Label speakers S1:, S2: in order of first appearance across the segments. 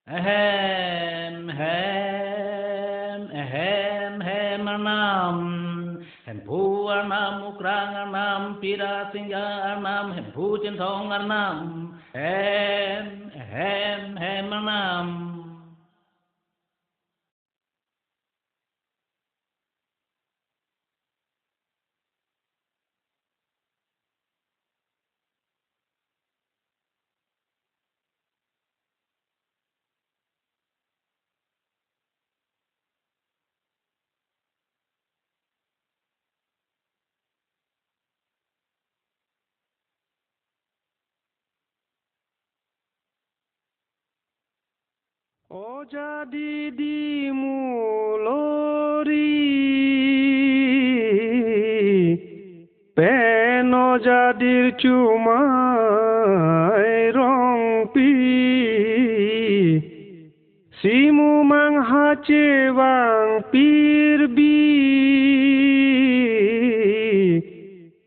S1: Ahem, hem, ahem, hem, arnam. Hempu arnam, ukrang arnam, pira singga arnam, hempu centong arnam. Hem, arnam.
S2: O didi mulori peno jadir cumai rongpi simu manghace bang pirbi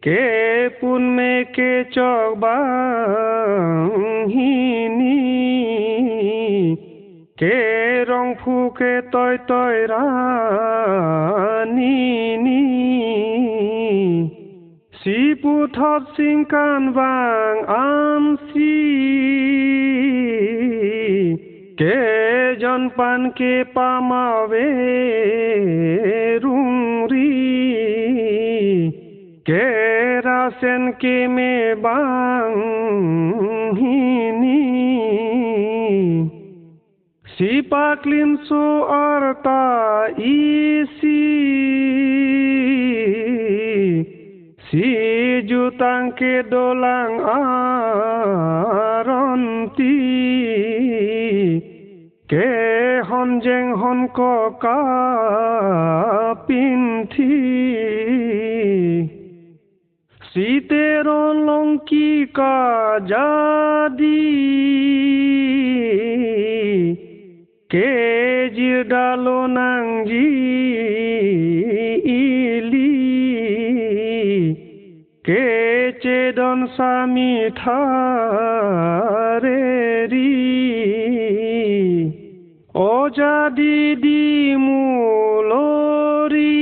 S2: ke pun meke cok bang hini ke rong phu ke toi rani ni si pu thop sing kan wang am si ke jon pan ke pamawe rung ri ke rasen ke me bang hini si paklim so arta isi si jutang ke dolang aronti ke honjeng hon ko ka pinthi si teron longki ka jadi ke jirdalo nang ji ili ke cedon sami thareri o jadi di mulori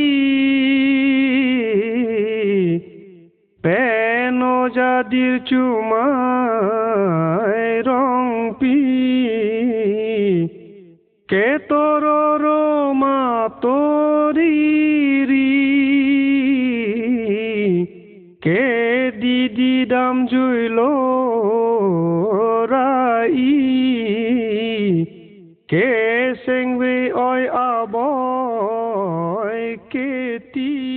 S2: peno jadir cumai rongpi ke tororo matoriri ke didi dam juilo rai ke sengwe oi aboy keti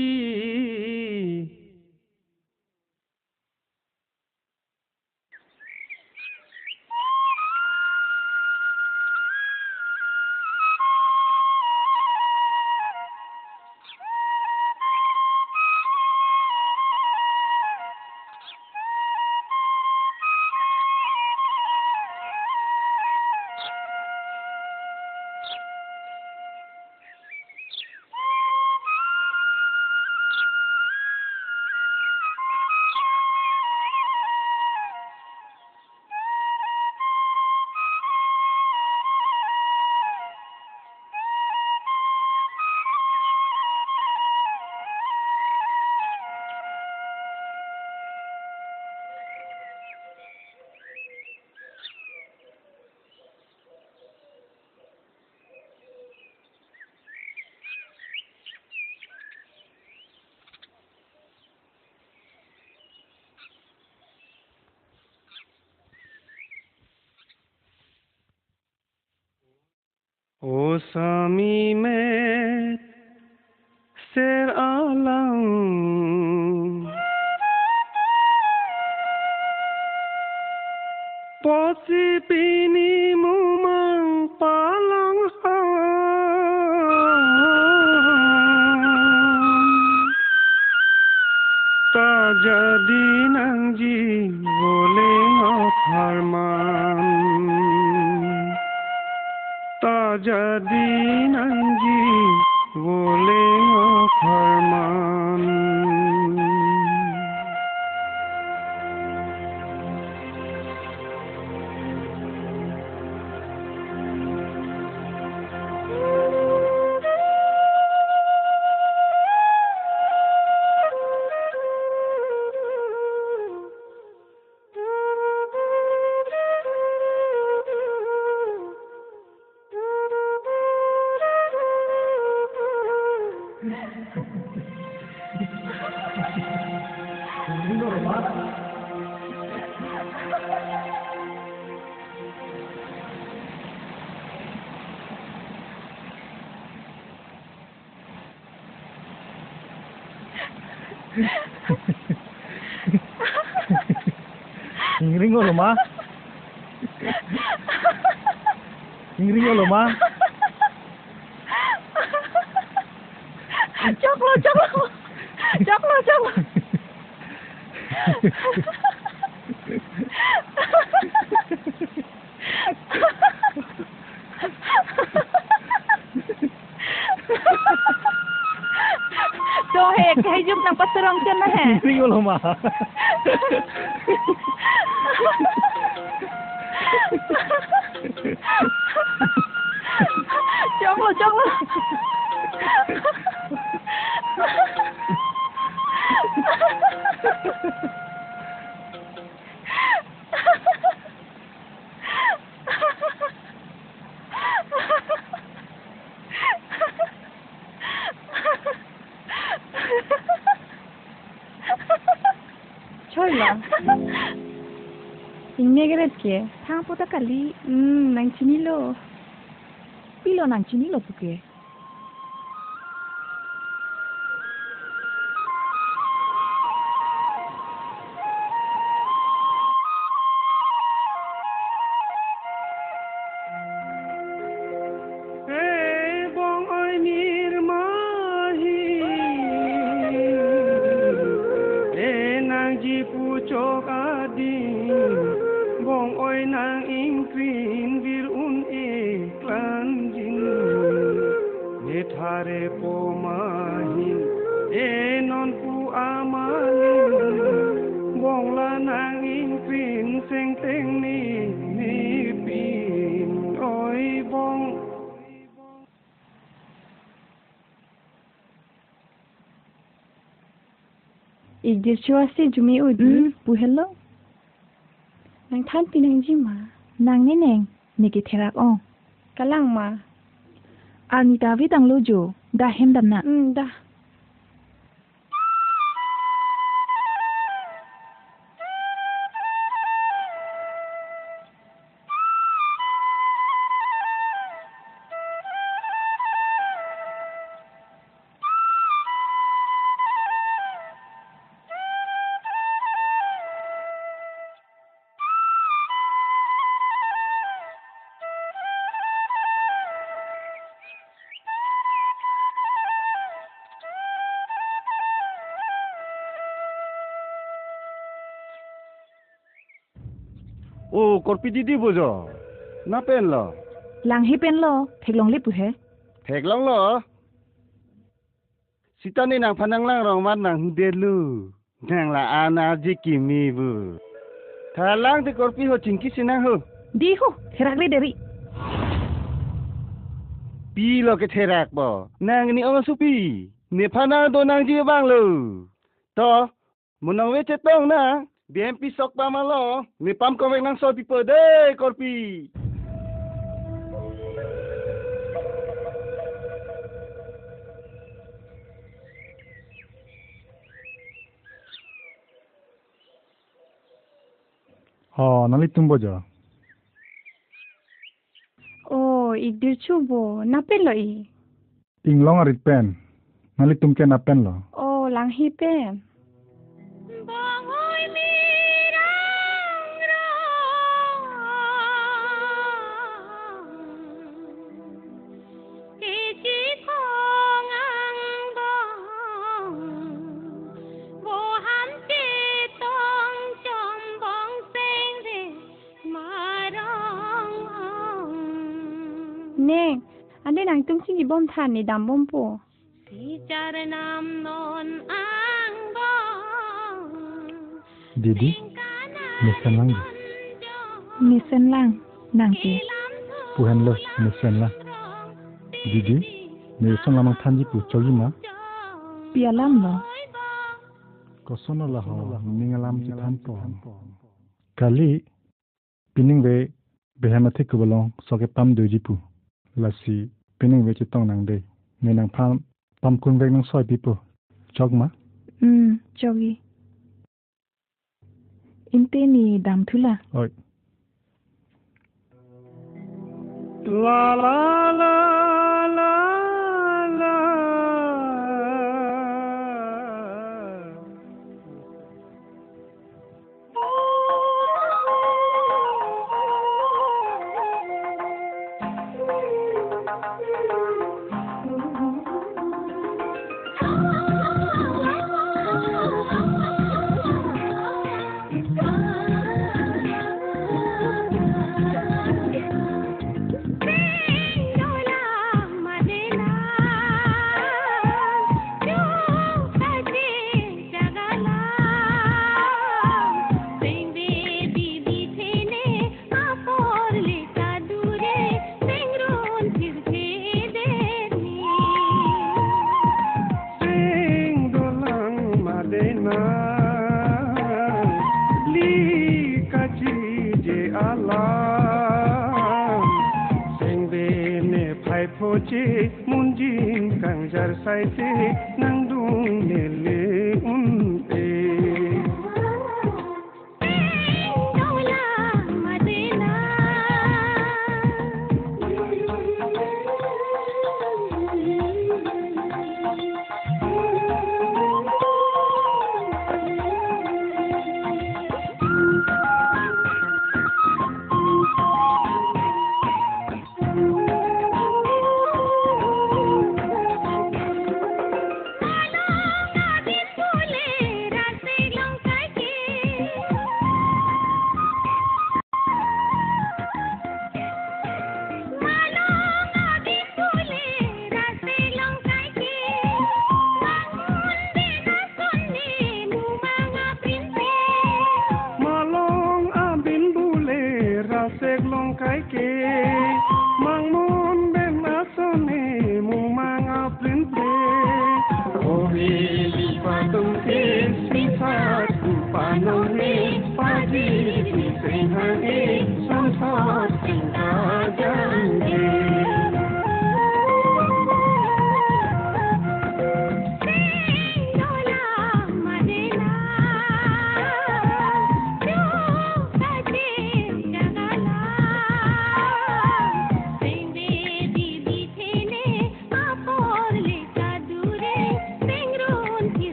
S2: O sami met ser alang posi pini mumang palang ta jadi nang ji boleh ngokharman ta jadi nanji boleh ngokharman
S3: Ingringo lo ma. Ingringo lo ma.
S4: Choklo. Cho hề cái giúp năng bắt rong chân đó hả?
S3: Ingringo lo ma.
S4: Choklo. Chola. Inne geret ke, thang pota kali, nang chinilo. Pilo nang chinilo puke.
S2: Bong oi nang ingkrin vir un iklan jin ne thare po mahin non pu amalin bong la nang ingkrin seng teng ni pin oi bong
S4: Igdir chuasi jumi udi, bu hello. Nang than pinang jima, nang neneng, niki terak on. Kalang ma. Ani David ang lojo, dah hem dam na. Dah.
S2: Oh, Karbi didi bojo. Na pen lo.
S4: Lang hi pen lo, pheklong le pu he.
S2: Thek long lo. Sita ni nang phanang lang rong mat nang delu. Nang la ana ji kimi bu. Thalang te Karbi ho chingki sinang ho.
S4: Di ho, terak le deri.
S2: Pi lo ke therak bo. Nang ni ong supi. Ne phanang do nang ji bang lo. To, munang we chetong na. BMP sok pa malo. Ni pam ko nang so pipo de Karbi.
S3: Nalitum bojo.
S4: Oh, igdir chubo, na pen lo i.
S3: Inglong arit pen. Nalitum ke na pen lo.
S4: Oh, lang hi pen. Neng, ande nang tung singi bom than ni dam bom po.
S3: Didi, mesen lang di.
S4: Misen lang, nang ti.
S3: Puhen lo, mesen lang. Didi, mesen lamang tanji pu chogi ma.
S4: Pialam lo.
S3: Kosono lah ho, ningalam si tanpo. Kali, pining be, behemati kubalong, soke pam doji pu. Lasi, pining be chitong nang de. Nang pam kun vek nang soy pipo. Chog ma?
S4: Chogi. inte ni dam thula.
S3: Oi.
S2: La la la la la. Munjing kang jar saite nangdung nele unte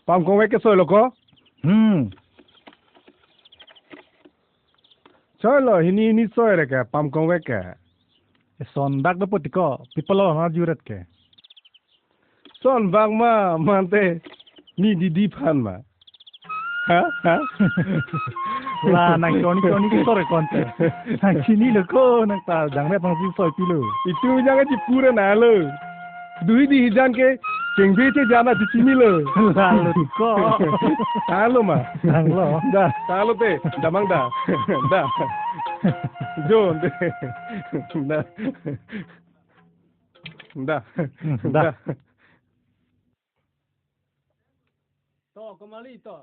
S2: Pam kong wek soy loko? Soy lo ini soy reka pam kong wek ka.
S3: Son bag dapat tiko. People ha jurat ke.
S2: Son bag ma mante ni didi pan ma. Ha?
S3: La nang koni ki sore konte. Nang sini lo ko nang ta jang me pang si soy pilo.
S2: Itu jangan di pura na lo. Dui di hijan ke cengbe te jana di sini lo.
S3: Lalu tiko.
S2: Halo ma.
S3: Halo.
S2: Da, halo te, damang da. Da. John te. Da. Da.
S3: Da.
S2: To kembali to.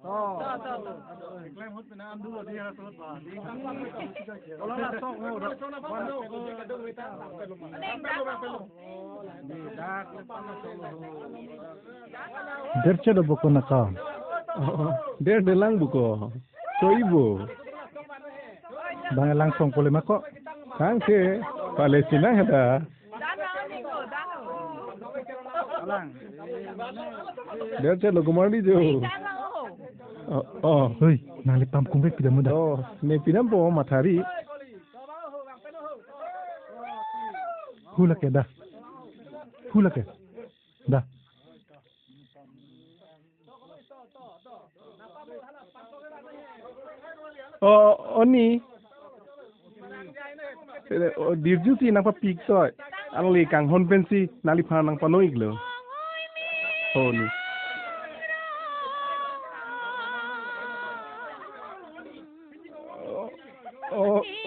S3: Oh.
S2: Da.
S3: Klaim hut na am dulu dia rasot ba.
S2: Kalau nak sok ho, wano ko dong kita.
S3: Derche do boko na ka.
S2: Der delang buko. So ibu.
S3: Bang langsung pole mako.
S2: Kang ke Palestina ada.
S3: Alang.
S2: Der ce lokomandi jo. Oh,
S3: Hoi, nali pam kumbe pida muda.
S2: oh, ne pinam po matari.
S3: Hula ke da. Hula ke. Da.
S2: Oh, oni dirju si nang pa pik toy ang li kang hon pensi nali pha nang pa noik lo hon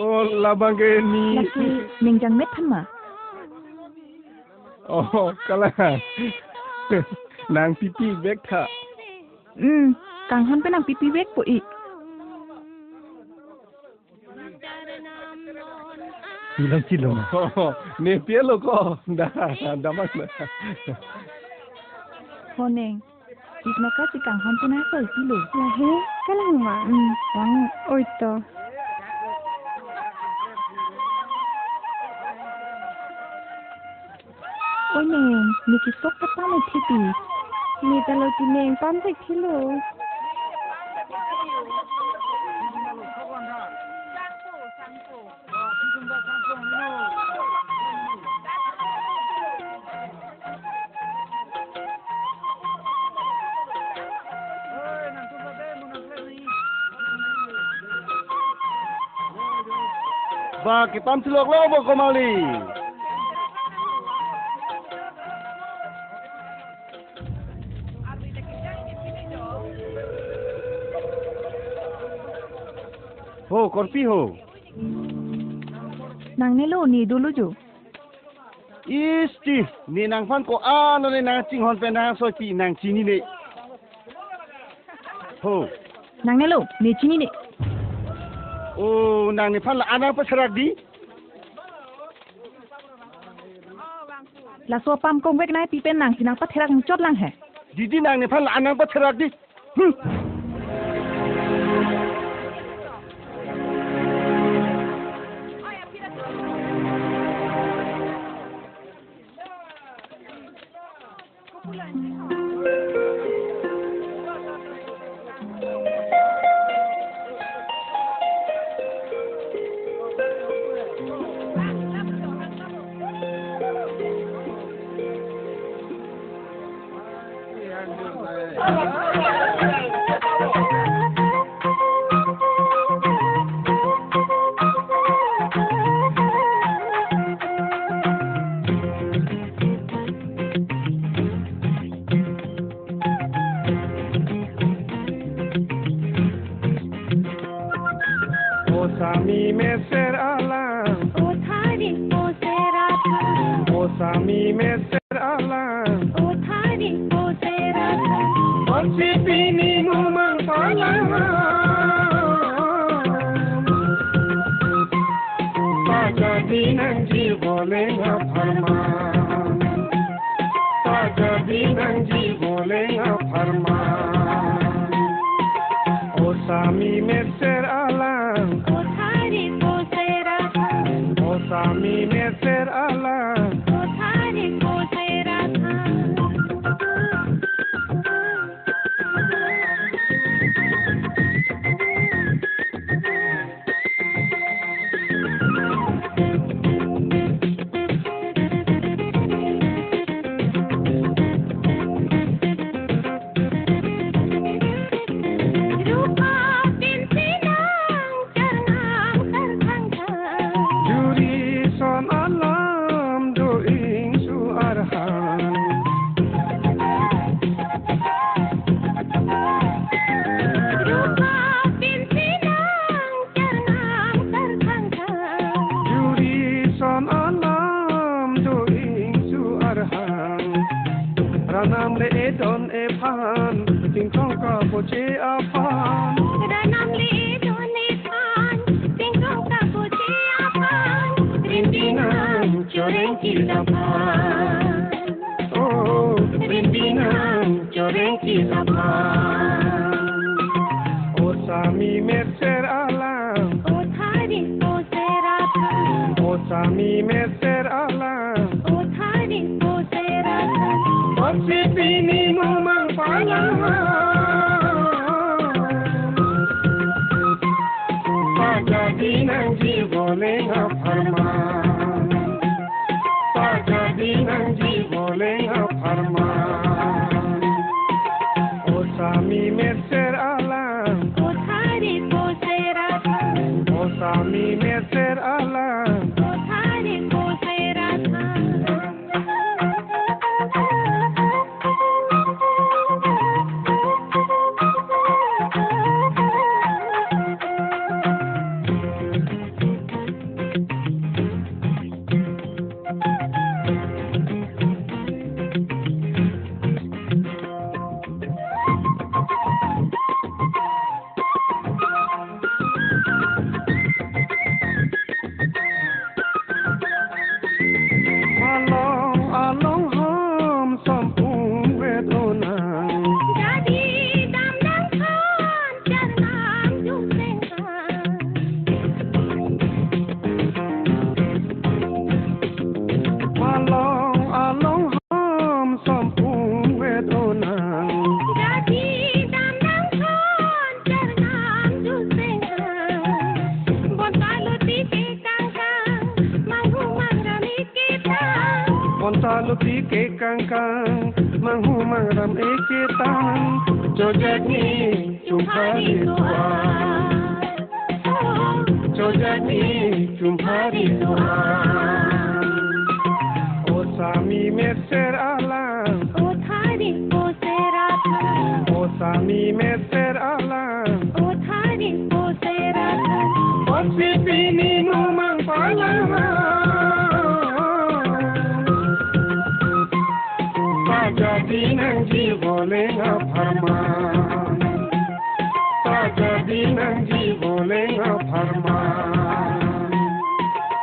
S2: oh labang ke ni
S4: laki mingjang met than ma
S2: oh kala nang pipi bek tha
S4: kang hon pe nang pipi bek po ik
S3: Silang cilong.
S2: Ni pielo ko dah mas na.
S4: honeng ik no ka si kang hon pe na soi si lo la he kalang ma wang oi to ôi nèng, ni ki sok ta pa mai thi ti. Ni ta lo ti nèng pam thai thi lo.
S2: Ba ki pam silok lo bo ko mali. Ho Karbi ho.
S4: Nang ne lo ni dulu jo.
S2: Isti ni nang fan ko no ni nang ching hon pe nang so pi nang chini ni. Ho.
S4: Nang ne lo ni chini ni.
S2: Oh nang ni fan la ana pa sarak di.
S4: La so pam kong wek nai pi pen nang sinang pa therak chot lang he.
S2: Didi nang ni fan la ana pa sarak di. Sami me ser alam,
S5: o thari o serata,
S2: o sami me ser alam,
S5: o thari o serata,
S2: o si pini numang palang, pagadi nang jibole nga parman, pagadi nang jibole nga parman, o sami me ser alam. Sami me ser alam,
S5: o thari o serata.
S2: Ranam le edon e pan, ting kong ka poche apan.
S5: Ranam le edon e pan, ting kong ka poche apan.
S2: Rindinang choreng kilapan. Oh, rindinang choreng kilapan. O sami me ser alam,
S5: o thari o serata,
S2: o sami me ser alam.
S5: o thari o serata.
S2: Si pini numang palang, pagadi nang jibole nga parman, pagadi nang jibole nga parman. O sami me ser alam,
S5: o thari o serata,
S2: o sami me ser alam.
S5: o
S2: Montalupi ke kangkang Manghu mangram eketang Jojak ni Jumpari tuan Jojak ni Jumpari tuan O sami meser alang
S5: ओ थारी ओ सेरा था
S2: O sami meser alang
S5: ओ थारी ओ सेरा था
S2: O sipini numang palang Jadi nang boleh ngaparman Jadi nang boleh ngaparman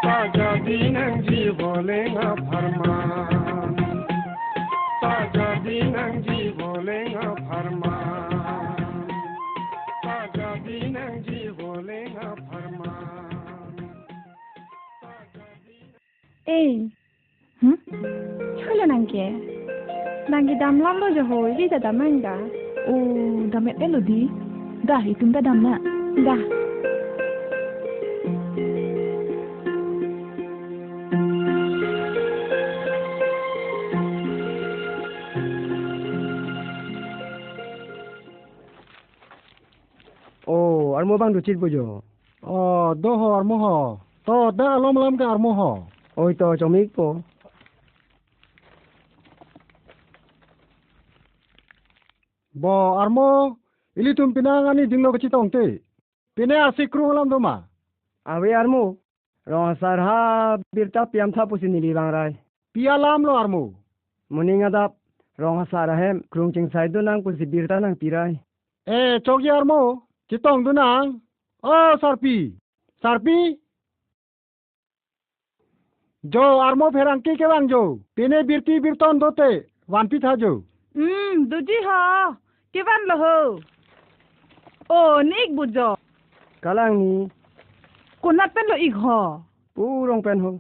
S2: Jadi nang boleh ngaparman Jadi nang boleh ngaparman Jadi nang boleh ngaparman
S4: Eh, Chole nangke. Nangki dam lam lo joho, ini dah daman dah. Oh, damet lo di. Dah, itu dah dam nak. Dah.
S2: Oh, armo bang ducit bojo.
S3: Oh, doho armoho. To da alom ke armoho.
S2: Oi to comik po.
S3: Bo armo ili tum pinangani jinglo kecitong te. Pine asik kru alam doma.
S2: Awe armo. Rong sarha birta piam tha pusini li bang rai.
S3: Pialam lo armo.
S2: Muninga dap rong sarha hem krung ching sai do nang pusi birta nang pirai.
S3: Chokji armo. Citong du nang. Oh, sarpi. Sarpi. Jo armo ferangki ke bang jo. Pine birti birton dote. Wanpi tha jo.
S4: Duji ha. Kiban lo ho. Oh, nik bujo.
S2: Kalang ni
S4: Kunat pen lo ik ho.
S2: purong pen ho.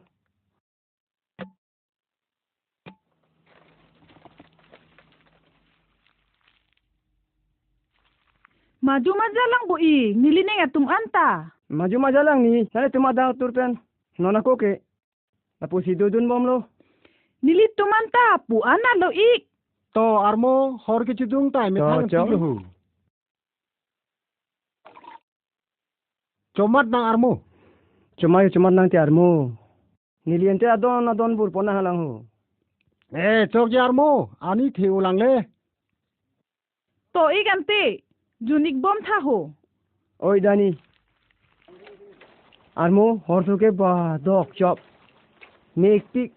S4: Maju majalang bu I. Nilineng atum anta.
S2: Maju majalang ni saya tuma dah tur pen. Nona ko ke. Lapu si dudun bom lo.
S4: Nilit tumanta pu ana lo ik.
S3: To armo hor ke chidung tai me thang
S2: Chom.
S3: pi hu. Comat nang armo.
S2: Cuma nang ti armo. Niliente adon bur pona halang ho.
S3: Chokji armo. Ani the ulang le.
S4: To ik ante. Junik bom tha ho.
S2: Oi dani. Armo hor thu ke ba dok chop. Mek pik.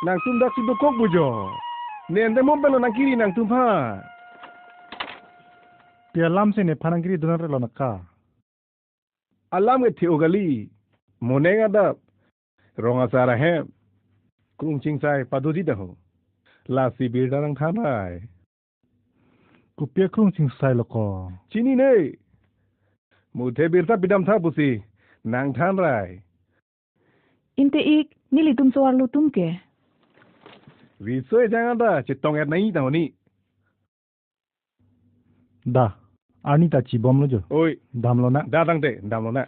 S3: Nang tum dak si bukok bujo. Nende mo belo nang kiri nang tum ha.
S1: Pialam se ne phanangiri donar lo nakka.
S3: Alam ke theogali. Monenga da ronga sara he. Krung ching sai padoji da ho. La si birda nang thanai.
S1: Kupia krung sing sai lo ko.
S3: Chini ne. Muthe birta bidam tha pusi. Nang than rai.
S4: Inte ik. Nili tum soar lo tum ke.
S3: Risoi jangan da chitong et nahi da honi.
S1: Da. Ani ta chi bom lo jo.
S3: Oi,
S1: Dam lo na.
S3: da dang te, dam lo na.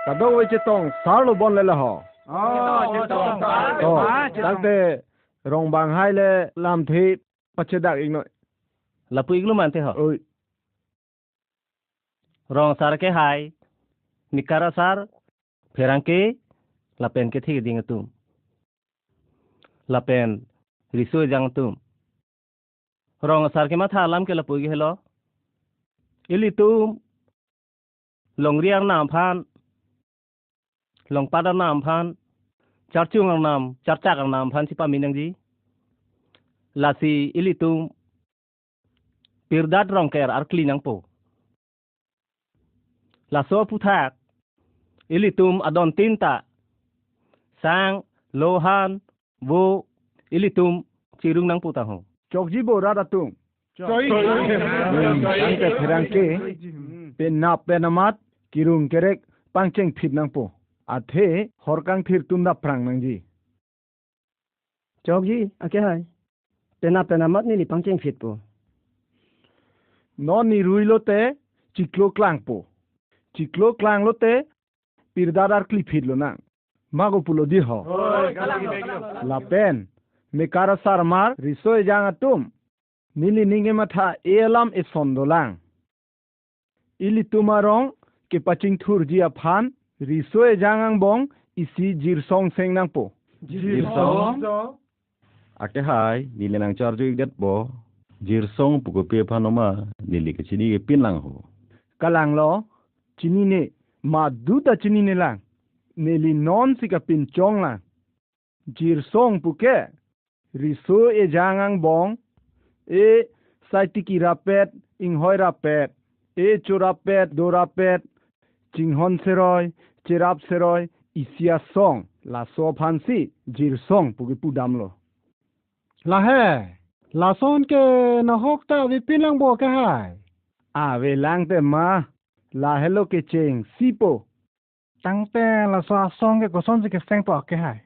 S3: Kado we chitong sar lo bon le la ho.
S1: chitong sar.
S3: To, tak te rong bang hai le lam thi pache dak ing noi.
S2: Lapu iglu mante ho.
S3: Oi,
S2: Rong sar ke hai. Nikara sar. Ferang ke. Lapen ke thi ding tum. Lapen risu jang tum. Rong sar ke matha alam ke lapu gi hello. Ili tum. Longriang nam phan. long pada nam phan charchung ang nam charchak ang nam phan si paminang ji lasi ilitum pirdat rong ker ar klinang po laso puthak ilitum adon tinta sang lohan wo ilitum chirung nang putaho
S3: chok ji bo ra da tung
S1: Choi.
S3: angke therangke pe nap pe namat kirung kerek pangcheng phit nang po athe horkang thir tumda prang nang ji
S2: chok ji ake hai pena mat ni pangcheng phit po
S3: no ni ruilo te chiklo klang po chiklo klang lo te pirdadar kli phit lo nang mago pulo di ho la pen me kara sarmar risoi jang atum nili ninge matha elam e sondolang ili tumarong ke paching thur ji aphan risoi jangang bong isi jirsong seng nang po
S2: jirsong
S6: ake hai nile nang charju idet bo jirsong puko pe phanoma nili ke chini ke pinlang ho
S3: kalang lo chini ne ma duta chini ne lang nili non sika pin chong lang jirsong puke risoi e jangang bong e saitiki rapet inghoi rapet e chorapet dorapet jinghon seroi cherap seroi isia song la so phansi jir song pugi pudam lo
S1: La he. La son ke na hok ta vi pinlang bo ka hai.
S3: a ve lang te ma la hello ke cheng sipo
S1: Tang te la so song ke ko son ke seng po ke hai.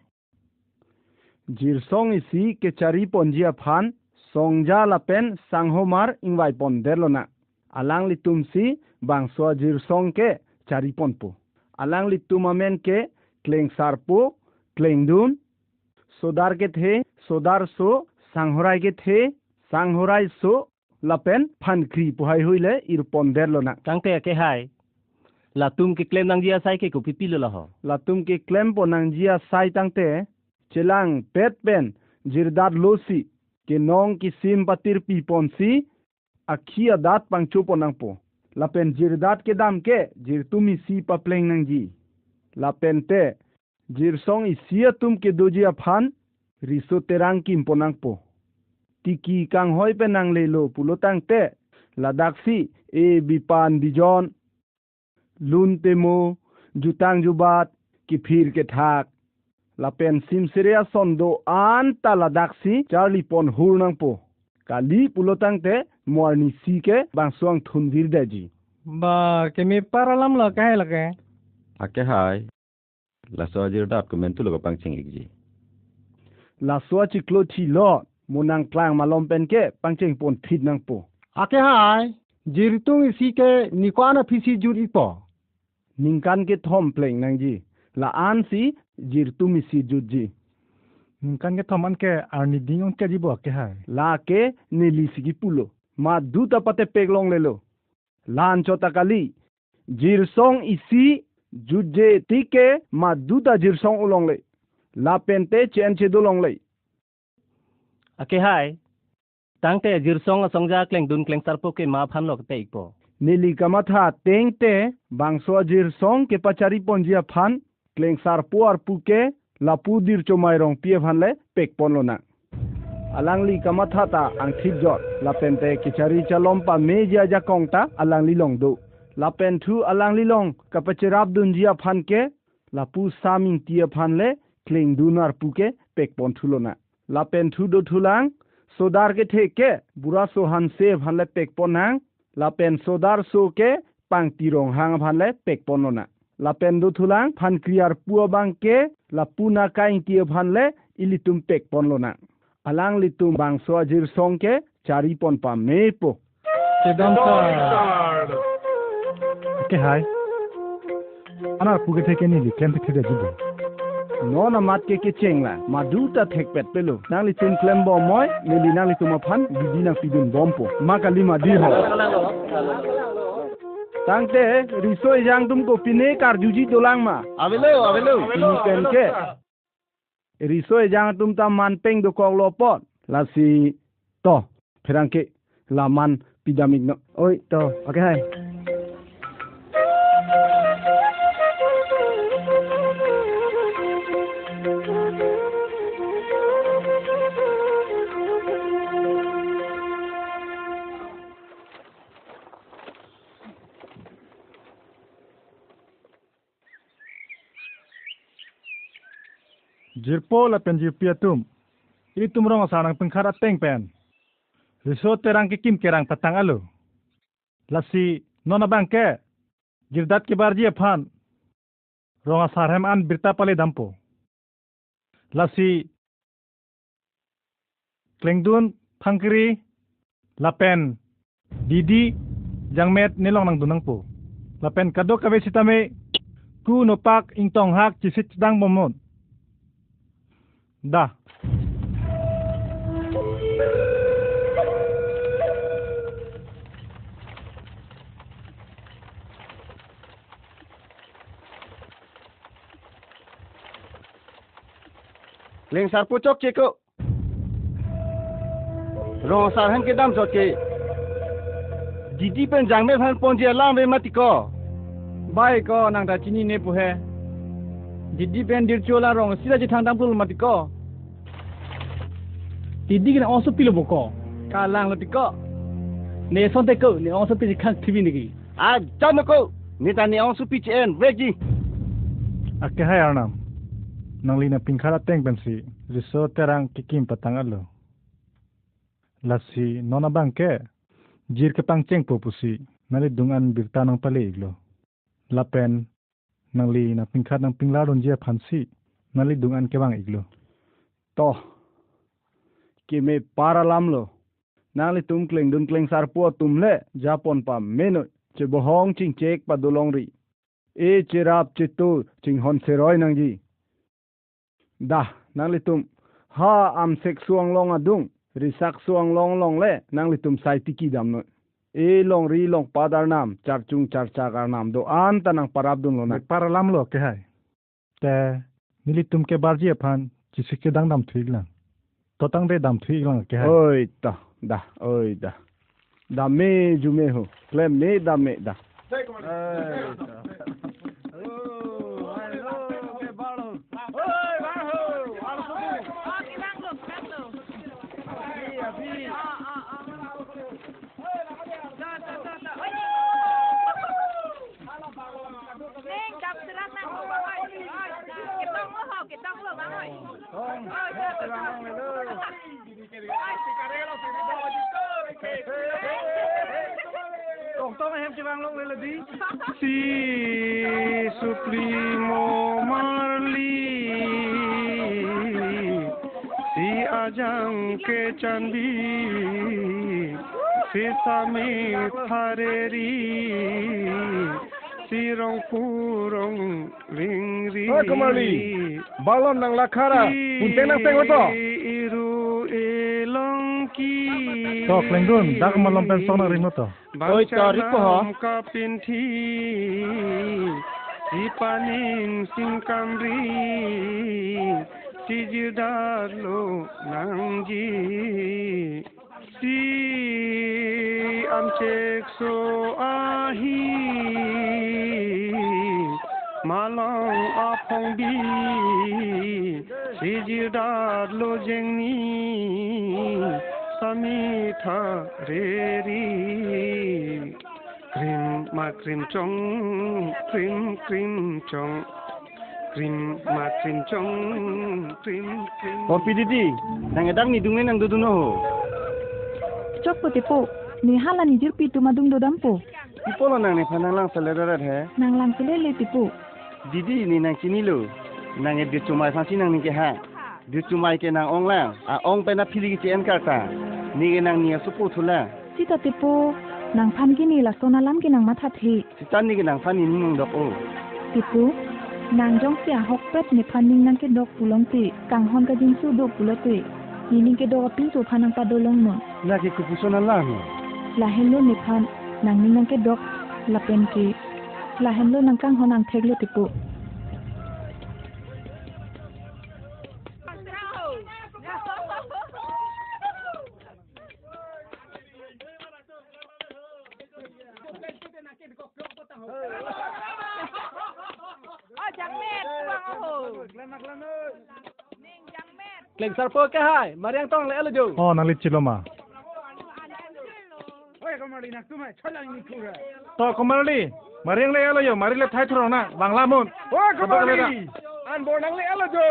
S3: jir song isi ke chari ponjia phan songja la pen sanghomar ingwai pon derlona alang li tumsi bangso jir song ke chari pon po alang li tumamen ke kleng sarpo kleng dun sodar ke the sodar so sanghorai ke the sanghorai so la pen phan kri pohai huile ir pon derlona
S2: kangte ake hai latum ke klem nang jia sai ke ko pipi lo ho
S3: la tum ke klem ponang jia sai tangte chelang pet pen jirdar losi ke nong ki sim patir pi ponsi akhia dat pangchu ponang po la pen jirdat ke dam ke jirtumi si papleng nang ji la pen te jirsong isia tum ke doji aphan riso terang kim ponang po tiki kang hoi pe nang lelo pulotang te ladaksi e bipan bijon lun temo jutang jubat ki phir ke thak la pen sim seria sondo an ta ladaksi charli pon hurnang po kali pulotang te morni si ke bangsuang thundir daji
S1: Ba ke mi paralam la ka hai la ke.
S6: ake hai la so jir dat ko men tu lo pangcheng ikji
S3: la so chiklo thi lo munang klang malom pen ke pangcheng pon thit nang po
S1: Ake hai. Jirtung isi ke nikwana phisi jur ipo.
S3: ningkan ke thom pleng nang ji la an si jirtumi si juji
S1: Ningkan ke thoman ke arni dingong ke jibo ke hai.
S3: la ke nili sigi pulo ma duta pate peglong lelo lan chota kali jirsong isi juje tike ma duta jirsong ulong le la pente chen che dolong le
S2: ake hai tangte jirsong songja kleng dun kleng sarpo ke ma phan lo te ikpo
S3: nili kamatha tengte bangso jirsong ke pachari ponjia phan kleng sar puar puke lapu dir chomai rong pie phan le pek ponlona alangli kamatha ta ang thit jot la pente kichari chalom pa meja ja kongta alangli long do la pen thu alangli long kapachirap dunjia phan ke lapu saming tia phan le kleng dunar puke pek pon thulona la pen thu do thulang sodar ke theke bura so han se phan le pek ponang la pen sodar so ke pang tirong hang phan le pek ponona la pen do thulang phan kriar puo bang ke la puna kaing tia phan le ilitum pek ponlona alang litum bang so jir song ke chari pon pa mepo
S1: Sedam sar. Ke hai. Ana puge theke ni li klem theke jibo.
S3: nona mat ke chengla maduta thek pet pelo nangli chen klem bo moy nili nangli tuma phan bidi nang pidun bompo makali ma di ho tangte risoi jang tum ko pine kar juji dolang ma
S2: avelo
S3: pini ken ke risoi jang tum ta man peng do kok lo pot la si to pherangke la man pidamik no oi to okay hai Jirpo la pen jirpia tum. Itum rong asarang pengkara teng pen. Riso terang kikim kerang patang alo. Lasi nona bangke. Jirdat ke barji aphan. Rong asarhem an birta pale dampo. Lasi klengdun pangkiri lapen didi jangmet nilong nang dunang po. Lapen kado kabe sitame ku nopak ingtong hak cisit dang momon. Dah.
S2: Leng sar pucok ceko. Rong sar han ke dam sot ke. Didi pen jangme han ponji alam ve matiko.
S7: Bai ko nang ta chini ne pu he. Didi pen dir chola rong sila ji thang dam pul matiko. Didi ke also pilo boko. Kalang lo tiko. Ne son te ko ne also pi khang thibi ni ki.
S2: A jam ko. Ni ta ni ong su pi chen veji.
S3: Ake hai arnam. Nang lina pingkara teng pensi. Riso terang kikim patang alo. Lasi nona bangke. Jir ke pangceng po pusi. Nali dungan birta nang pale iglo. Lapen nang li na pingkar nang pinglaron jia phansi. Nali dungan ke bang iglo.
S7: To. Ki me para lam lo. Nang li tum kleng dun kleng sar po tum le Japon pa meno che bohong ching chek pa dolong ri. E cherap chetu ching hon seroi nang ji. Dah nang li tum ha am sek suang long adung risak suang long le nang li tum sai tiki dam no. E long ri long padar nam char chung char chakar nam do an tanang parab dun lo na.
S3: Para lam lo ke hai. Te nilitum ke barji aphan chisike dang dam thuig lang. Totang de dam thuig lang ke hai.
S7: Oi ta dah oi dah. Da me jume ho. Klem me da me da.
S3: Tong em ci bang long le di. Si supremo marli. Si ajang ke chandi. Si sami thareri. Si rong purong ring ri.
S7: Oh kemari. Balon nang lakara. Punteng nang teng to.
S3: Iru elongki. To klengdun dak malom pen song nang ring to.
S2: Oi tarik ko ha.
S3: Kapinthi si paning singkamri si jidalo nangji si amcek so ahi malong apong bi si jidalo jengni samitha reri krim ma krim chong krim chong krim ma krim chong krim.
S2: Kopi didi. Nang edang ni dungen nang duduno ho.
S4: Chok po tipu. Ni hala ni jirpi tu madung do dampo.
S2: Ipo lo nang ni phanang lang salerarat he.
S4: Nang lang kelele tipu.
S2: Didi ni nang chini lo. Nang edit cumai sansi nang ni ke ha. Dit cumai ke nang ong lang. A ong pe na phili ki chen karta. Ni ke nang ni supu thula.
S4: Sita tipu. Nang pan gini la sona lam ki nang mathat hi.
S2: Sitan ni ke nang phani ni nung dok o.
S4: Tipu. Nang jong sia hok pet ni paning nang ke dok pulong ti. Kang hon ka jing su do pulote. Ni ke dok pin su panang padolong no.
S2: Na ke kupusonan lang.
S4: La hello ni pan. Nang ni nang ke dok. La pen ki. La hello nang kang hon nang theglo tipu.
S7: Kleng sar po ke hai. Mariang tong le alo jo.
S3: Oh nang lit chiloma.
S7: Oi kemari nak tumai chalang ni kura.
S3: To komarli. Mariang le alo yo, mari le thai thro na, bangla mun.
S7: Oh kemari. An bo nang le alo jo.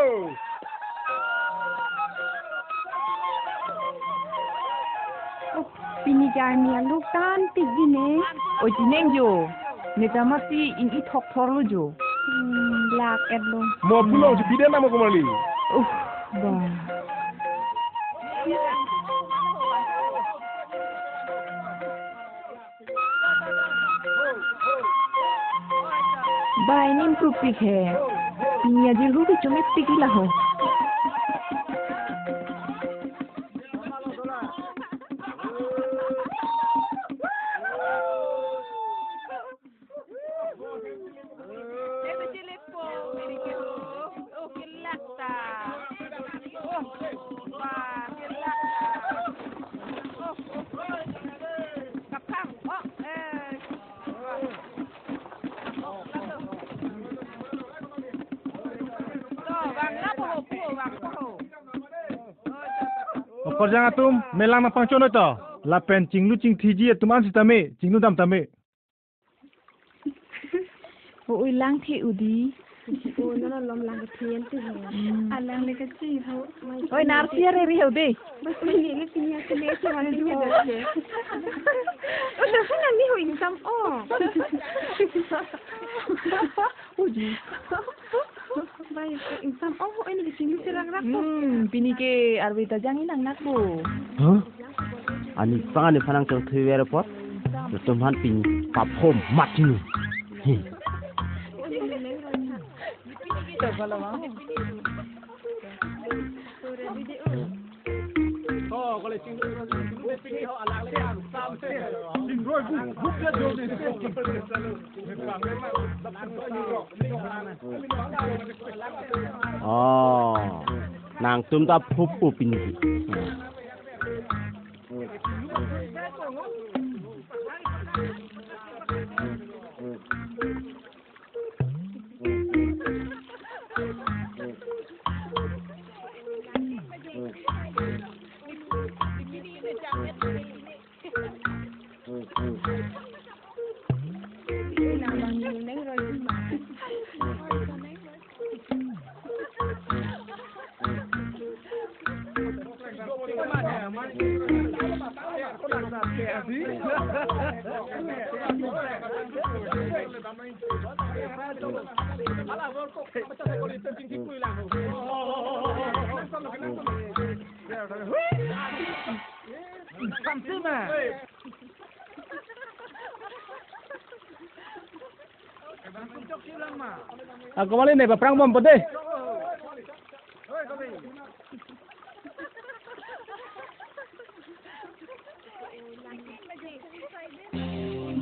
S4: Pinigania lu cantik gini.
S8: Oi tineng jo. Neta mati in i thok thor lu jo.
S4: Lak lu.
S7: Mau pulau je piden nama kembali.
S8: Bah. Bai nim krupik he. Nia je hu bi chome pik la ho.
S3: Kau jangan tum melang na pangcon itu. Lapen cinglu cing tiji tum an sitame cinglu dam tame.
S4: Oi lang thi udi.
S5: Nó lom lang cái thiên tu rồi.
S4: Alang le ka chi ho.
S8: Oi narsi re re ho de.
S5: Bas ini ni punya selesa mana dia dah.
S4: Udah sana ni ho insam oh.
S8: Udi.
S4: Baik insam oh ini di sini serang-rak tu.
S8: Bini ke arbita jangi nang nakku.
S2: Hah? Ani pangan ni panang cang thui airport. Tumhan pin pap home mati ni.
S7: Oh, kalau cinggu ni hau alang le yang sam se. Cinggu guk dia jauh ni.
S2: Oh, nang tum ta pupu pin ni.
S7: Aku malah ni perang bom putih.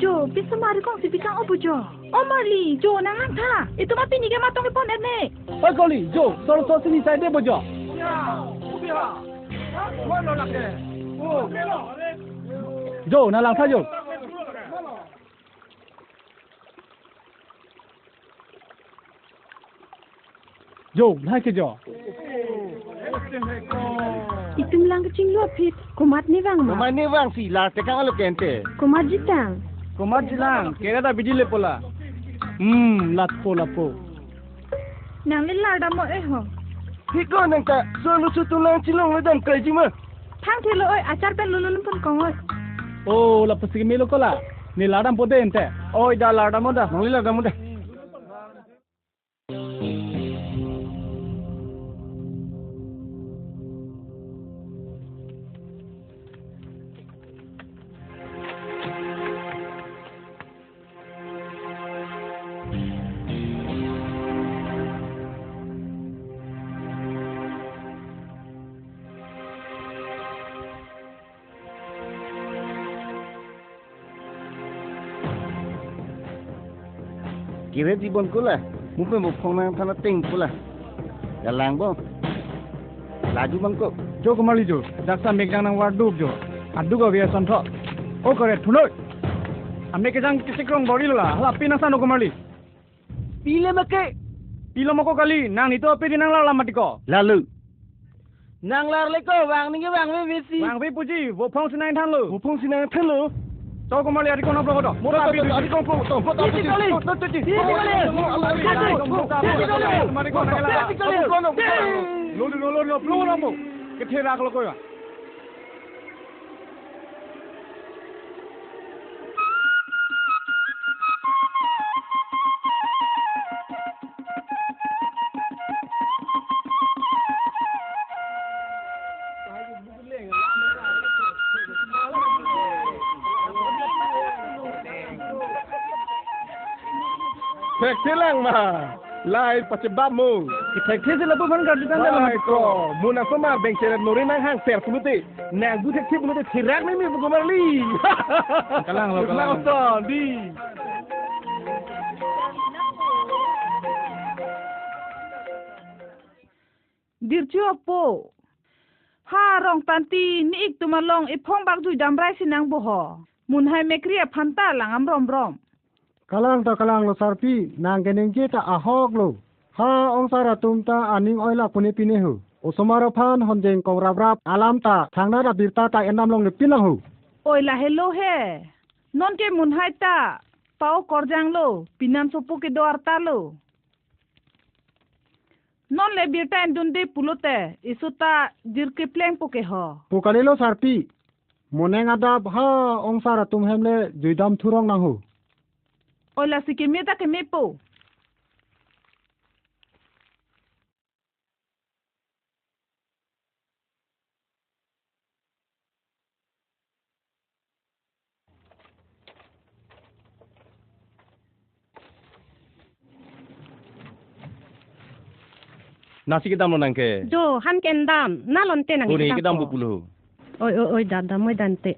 S4: Jo, bisa mari kong si pisang opo jo. Oh Marli, Jo nangan tha. Itu mah pini ke matong ipon erne.
S7: Oi koli, Jo, solo sini saya deh bojo. Jo, nalang tha Jo. Jo, hai ke Jo.
S4: Itu lang kecing lu apit. Kumat ni bang ma.
S2: Mana bang si lah tekan alu kente.
S4: Kumat jitang.
S7: Kumat jilang, kira dah biji le pola. Lapo.
S4: Nang lila da mo ho.
S2: Hiko nang ta solo sutulang cilong le dam kai jima.
S4: Thang thelo oi acar pen lulun pun kong oi.
S7: Oh, lapo sigi melo kola. Ni ladam pode ente. Oi dah ladam dah, nang ladam dah.
S2: Kira jibon kula, mungkin mau phonang thana ting kula. Galang bo. Laju bangko.
S7: Jo kembali Jo, jaksa megang nang wardub Jo. Adu ga biasa tho. O kare thuloi. Amne ke jang kisikrong body la, hala pinasa no kembali.
S2: Pile make.
S7: Pilo moko kali, nang itu api di nang la matiko.
S2: Lalu. Nang lar le ko wang ni ke wang me besi.
S7: Wang bi puji, wo phong sinai than lo.
S2: Wo phong sinai than lo.
S3: Tahu kembali adik kau nak berapa dah? Murah adik kau pun. Tahu tak?
S2: Tiga kali.
S3: Mari kau nak elak. Lalu. Keterak kalau kau ya.
S2: Tek telang ma. Lai pacebab mu.
S7: Tek te sila pun kan di tanda
S2: Lai ko. Muna sama beng ceret nori nang hang ter pulute. Nang bu tek pulute tirak ni mi buku marli.
S7: Kalang lo, kalang.
S2: Kalang di.
S8: Dirju apo. Ha rong tanti ni ik tumalong ipong bagdu jamrai sinang boho. Mun hai mekria phanta langam rom rom.
S3: Kalang lo sarpi nang geneng je ta ahok lo. Ha ong sara tum ta aning oila pune pine hu. Osomaro phan honjeng kong rap alam ta thangna ra birta ta enam long ne pilang hu.
S8: Oi la hello he. Non ke mun hai ta. Pao korjang lo. Pinan sopu ke doar ta lo. Non le birta endunde pulote. Isuta jirke pleng poke ho.
S3: Pukali lo sarpi. Moneng adab ha ong sara tum hemle juidam thurong nang hu.
S8: Oi la sikime ta ke mepo.
S2: Nasi kita mo nang ke.
S9: Jo han kendam nalon te nang
S2: Puri kita bu puluh.
S9: Oi dada moi dante.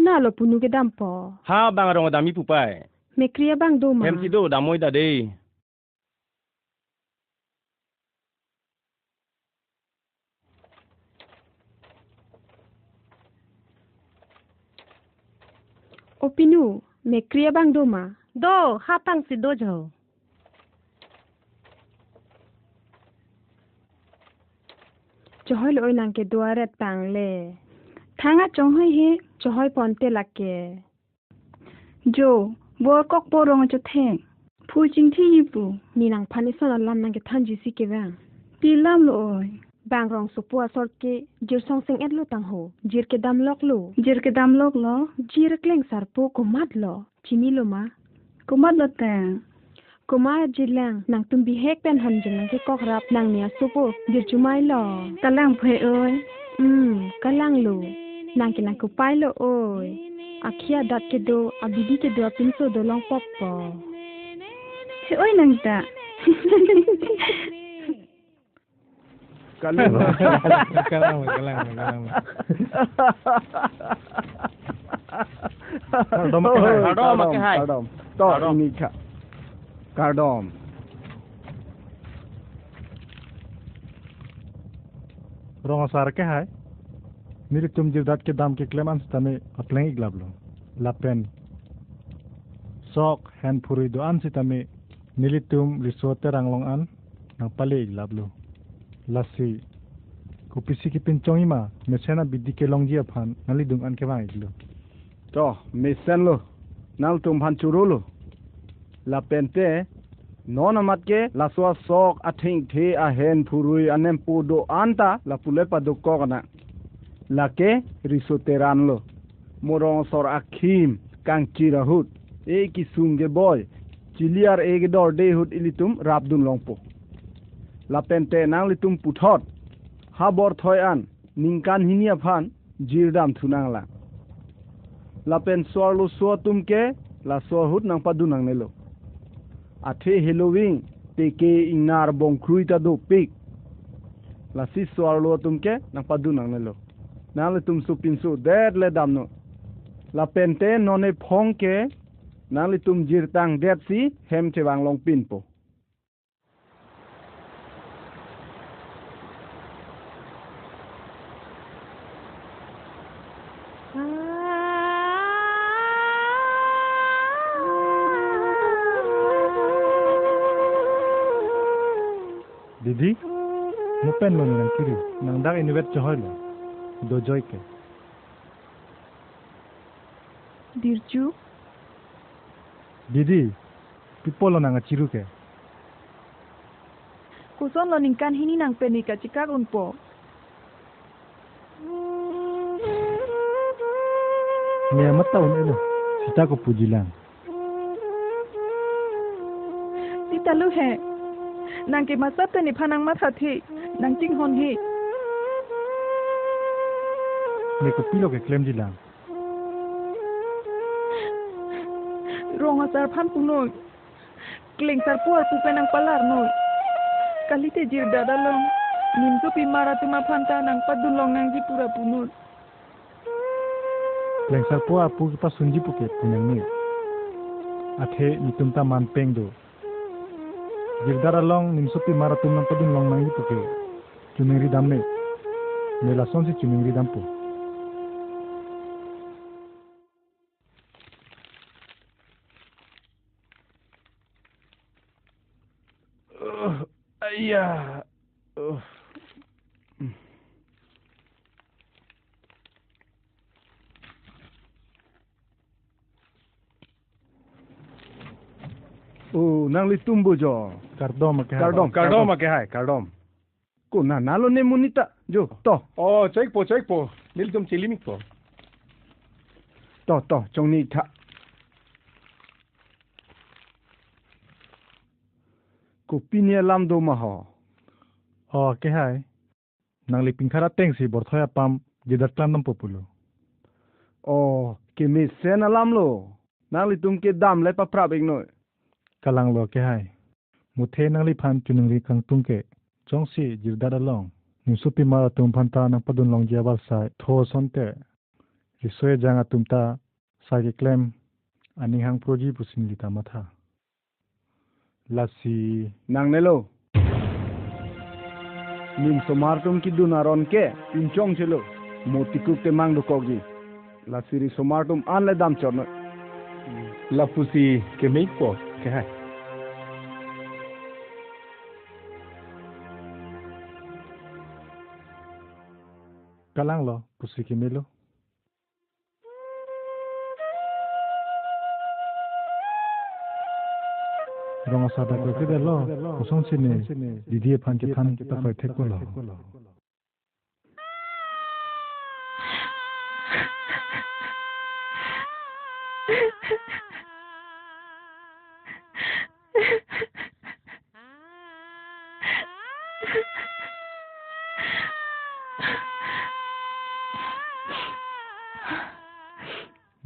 S4: Nalo punu ke dampo.
S2: Ha bang rong dami pupai.
S4: Mekria bang do ma.
S2: Hem sido damoi da de.
S4: Opinu, mekria bang do ma.
S9: Do ha pang si do jo.
S4: Chohoy lo nang ke duaret pang le. Thanga chonghoy he, chohoy ponte lake. Jo, bor kok borong cho theng. Phu jing thi yipu, ni nang panison alam nang ke thanji si ke bang. Pilam lo oi. Bang rong supua sort ke jir song sing et lo tang ho. Jir ke dam lok lo. Jir ke dam lok lo. Jir kleng sarpo komat lo. Chini lo ma. Komat lo tang. Koma jilang nang tumbi hek pen han jeng ke kok rap nang nia supo dir chumai lo kalang phe oi kalang lo nang ke nang kupai lo oi akhia dat ke do abidi ke do pinso do long pop po he oi nang ta
S7: Kalang.
S2: Kardom ke hai.
S7: Kardom. To ini kha. Kardom.
S3: Rong sar ke hai. Miri tum jirdat ke dam ke clemans tame apleng iglablo. Lapen. Sok hand puri do an sitame nilitum risote ranglong an nang pale iglablo. Lasi kupisi ki pincong ima mesena biddi ke longji aphan nali dung an ke bang iglo.
S7: To mesen lo. Nal tum phan churu lo. La pente non amat ke la so sok athing the a hen phurui anem pu do anta la pule pa do kokna la ke risoteran lo morong sor akhim kang chirahut e ki sunge boy chiliar e dor de hut ilitum rabdun longpo la pente nang litum puthot habor thoi an ningkan hinia phan jirdam thunang la pen sor lo so tum ke la so hut nang padu nang nelo athe Halloween teke inar bong kruita do pik la si swar lo tumke nang padu nang nelo nang tum su pinsu der le damno la pente none phong ke nang tum jirtang det si hem chewang long pin po
S3: Didi, mupen mo nang kiri, nang dak iniwet chohoy lo, do joy ke.
S4: dirju
S3: Didi, pipolo nang achiru ke.
S8: Kuson lo ningkan hini nang penika chikakun po.
S3: Nia mata un elo, sita ko pujilang.
S8: Tita lu he. Nang ke masate ni phanang matha thi. Nang ching hon hi.
S3: Neko pilo ke claim jilang.
S4: Rong asar pan punoi. Kleng sar puar pu penang palar noi. Kali te jir dadalong. Nim so pi mara tuma phanta nang padulong nang ji pura punoi.
S3: Kleng sar puar pu pa sunji pu ke punang ni. Athe nitum ta man peng do. Jir dadalong nim so pi mara tum nang padulong nang ji pu ke. Chumiri dam ne. Mela son si chumiri dam pu.
S7: Ayah. Nang li tumbo jo.
S3: Kardom ke.
S7: Kardom ke hai, kardom. Ko na nalo ne munita jo to.
S2: Cek po. Nil tum cilimik po.
S7: To chong ni tha. Ko pinia lam do ma ho.
S3: Ke hai. Nang li pingkhara teng si borthoya pam jidat klam nam populo.
S7: Ke me sena lam lo. Nang li tum ke dam le pa prab ing noi.
S3: Kalang lo ke hai. Muthe nang li phan chunung ri kang tung ke. Chong si jirdat along. Nimsupi mara tum phanta nang padun long jabal sai tho sonte. Risoe janga tumta sai ke claim ani hang proji pusin lita matha. Lasi
S7: Nang nelo. Nim somar tum ki dunaron ke pinchong chelo. Motikuk te mang do kokji. La siri somar tum an le dam chorno.
S2: La pusi ke meik po ke hai.
S3: kalang lo pusi ke melo. Rong asada ko ke lo usong sine didi phan ke than ta phai thek ko lo.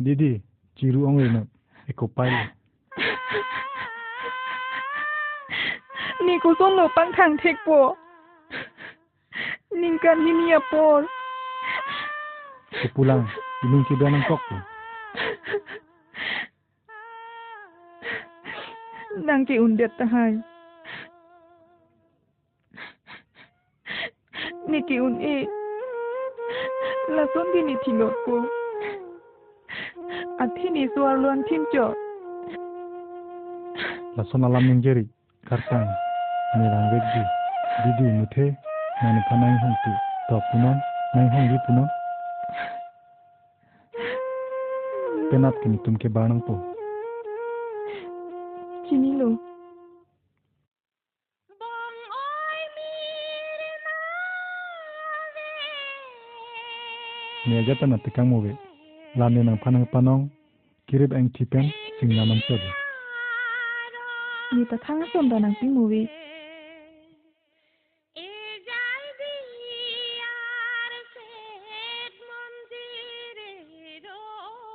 S3: Didi ciru ong na eko pai.
S4: Ni ko son lo pang thang thek po. Ning kan hinia por.
S3: Ko pulang inung ki danang kok po.
S4: Nang ki undet ta hai. Ni ki un e. La son di ni thingot po. Athi ni suar lon thin chot.
S3: La son alam ningjeri kartang merang vegji didi muthe nani kanai hongti to punon nai honggi punon penat kini tumke banang po
S4: Chini lo.
S3: Nia jatan atikang mobe lane nang panang panong kirib ang tipen sing naman sob.
S4: Ni ta thang som da nang ping movie.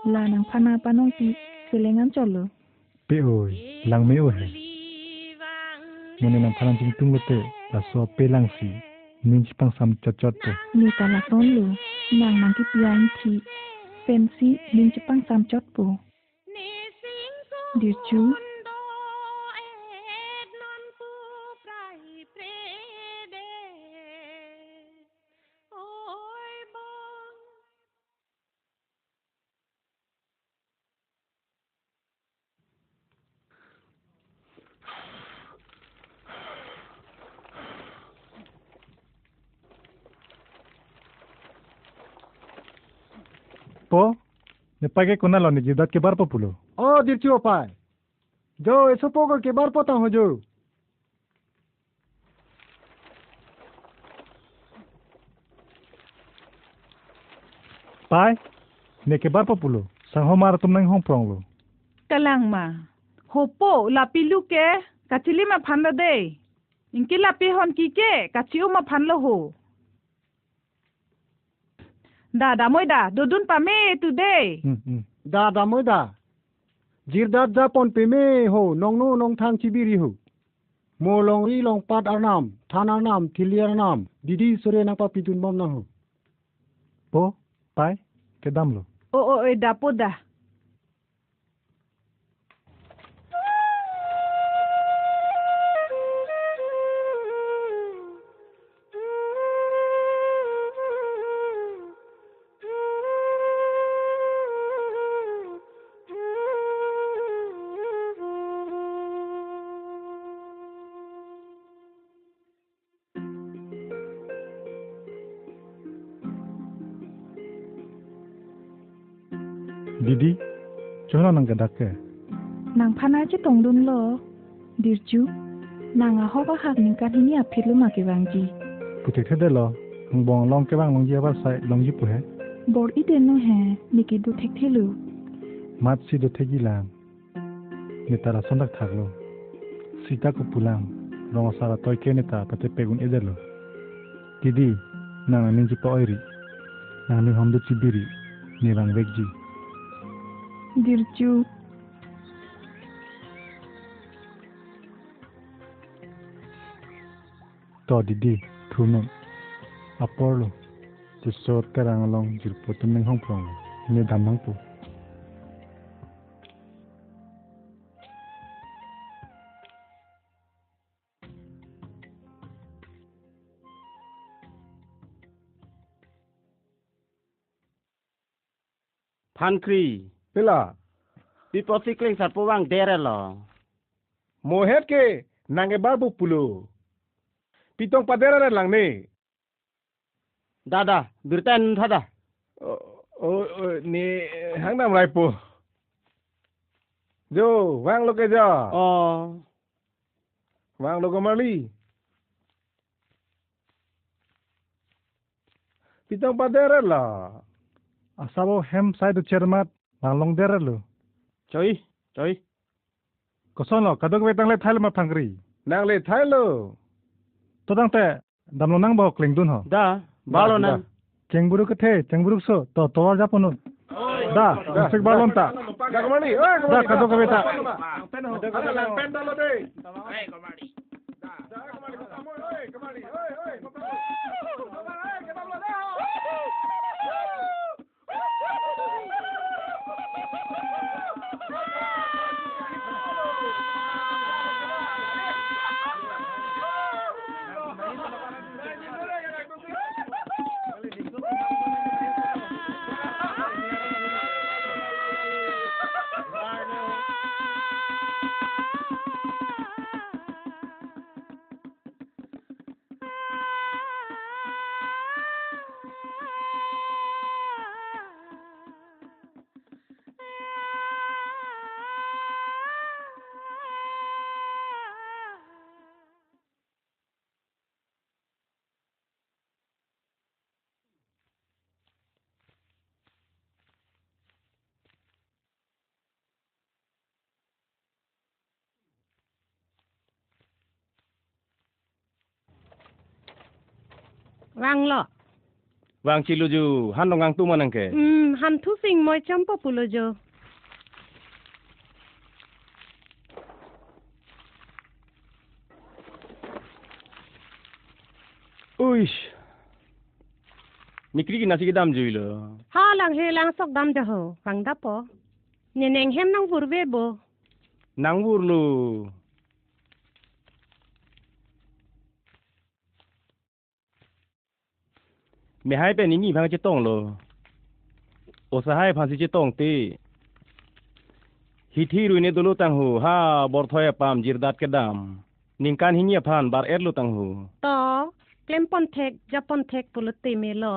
S4: La nang phana panong pi selengan cholo.
S3: Pe oi lang me oi. Mone nang panang jing tung lote la so pe lang si ning pang sam chot chot po.
S4: Ni ta la son lo. Nang nang ki piang thi. Pen si ning pang sam chot po. Dear chu.
S3: Po ne page kona lo ni jidat ke bar po pulo.
S7: Dirchu pai. Jo eso pogo ke bar potang ho jo.
S3: Pai ne ke bar po pulo sang ho mar tum nang hong prong lo.
S8: Kalang ma. Hopo lapi luke kachili ma phanla de. Inki lapi hon ki ke kachiu ma phanla ho. Dada moi da, dodun pa me today.
S7: Da moi da. Jirdat Japon pe me ho nong no nong thang chibiri ho. Mo long ri long pat arnam, than arnam, thili arnam, didi sore na pa pitun bom na ho.
S3: Po, pai, ke dam lo.
S8: Oi da po da.
S3: Didi, chola nang gadak ke.
S4: Nang phana che tong dun lo. Dirju, nang a hoka hak ning ka hini a phit lu ma ke wang ji.
S3: Putek the de lo, hong bong long ke bang long je ba sai long ji pu he.
S4: Bor I den no he, niki du thek thelu.
S3: Mat si do thegi lang. Ni tara sondak thak lo. Sita ko pulang. Rong sara toy ke neta pate pegun eder lo. Didi, nang amin ji pa oiri. Nang ni hom do chibiri. Ni bang vekji.
S4: Dirju,
S3: to didi thunun apolo ti sot karang long jirpo tumeng hong prong ni damang pu
S2: Phan kri.
S7: Pela,
S2: People sikling sar po wang dere lo.
S7: mo het ke nang e bar bu pulo. Pitong padera lang ni.
S2: Dada, birtan thada.
S7: Ni hang nam rai po. Jo, wang lo ke ja. Wang lo ko mali. Pitong padera la.
S3: asabo hem sai do chermat bang long der lo
S2: Choi.
S3: koson lo kadok wetang le thail ma phangri
S7: Nang le thai lo.
S3: to dang te dam lo nang bo kleng dun ho
S2: Da, balo na.
S3: chengburu ke the chengburu so to towar japonu da sik balon ta
S7: Da ko mali.
S3: da kadok weta
S7: Lang pen da lo de.
S9: Wang lo.
S2: Wang chiluju, han nong ang tu manang ke.
S9: Han thu sing moi champo pulo jo.
S2: Uish. Mikri ki nasi kedam jui lo.
S9: Ha lang he lang sok dam de ho. Wang da po. Neneng hem nang burwe bo.
S2: Nang wur lu. Me hai pe ni ni phang che tong lo. O sa hai phang si che tong ti. Hi thi ru ne dulu tang hu ha bor thoya pam jirdat kedam. Ningkan hinya phan bar er lu tang hu.
S9: To klem pon thek japon thek pulo te me lo.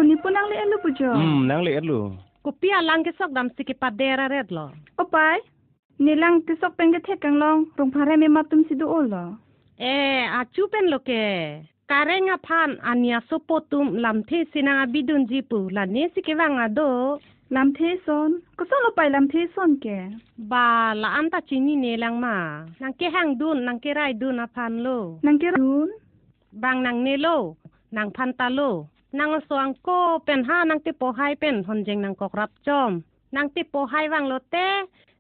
S4: ni punang le elu pujo.
S2: Nang le er lu.
S9: Kupia lang ke sok dam siki padera red lo.
S4: Opai, nilang tisok pengke thek kang long, rong phare me matum sidu olo.
S9: acu pen loke. Kareng apan ania sopotum lam the sinang abidun jipu la ne sikewang ado.
S4: Lam thế son, có sao lo phải làm thế son kẻ?
S9: Ba la anta chini ne lang ma. Nang ke hang dun nang ke rai dun apan lo.
S4: Nang kira dun?
S9: Bang nang ne lo, nang panta lo. Nang soang ko pen ha nang te po hai pen honjeng nang kok rap jom. Nang te po hai wang lo te,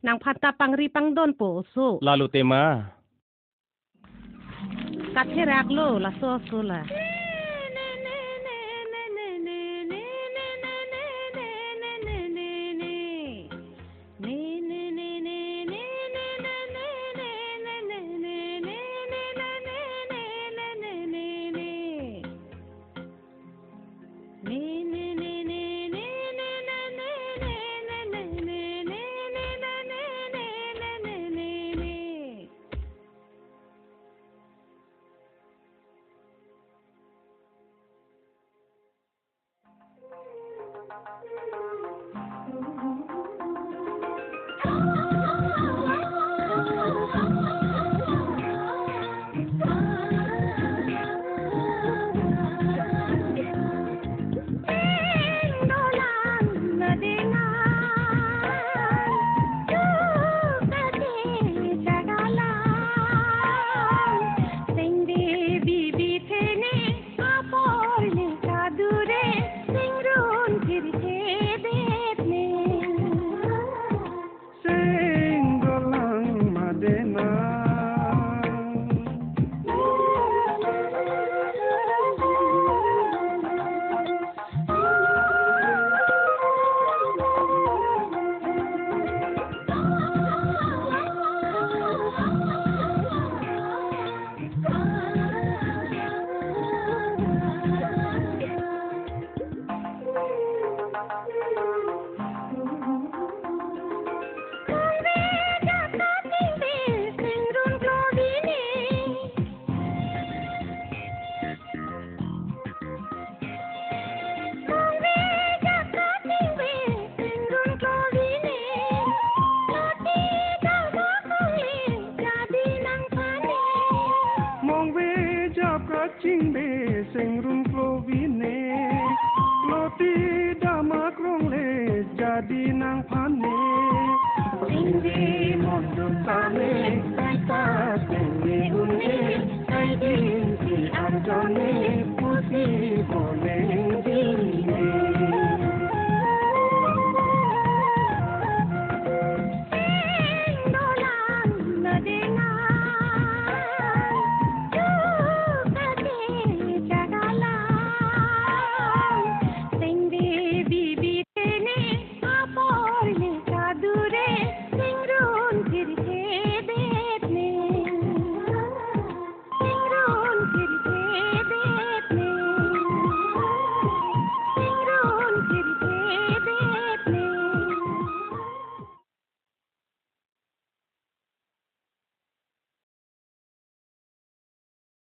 S9: nang panta pangri pang don po so.
S2: Lalu tema.
S9: Katherak lo la so la.
S10: chinh bề sing rung klo vine loti dama krong le jadi na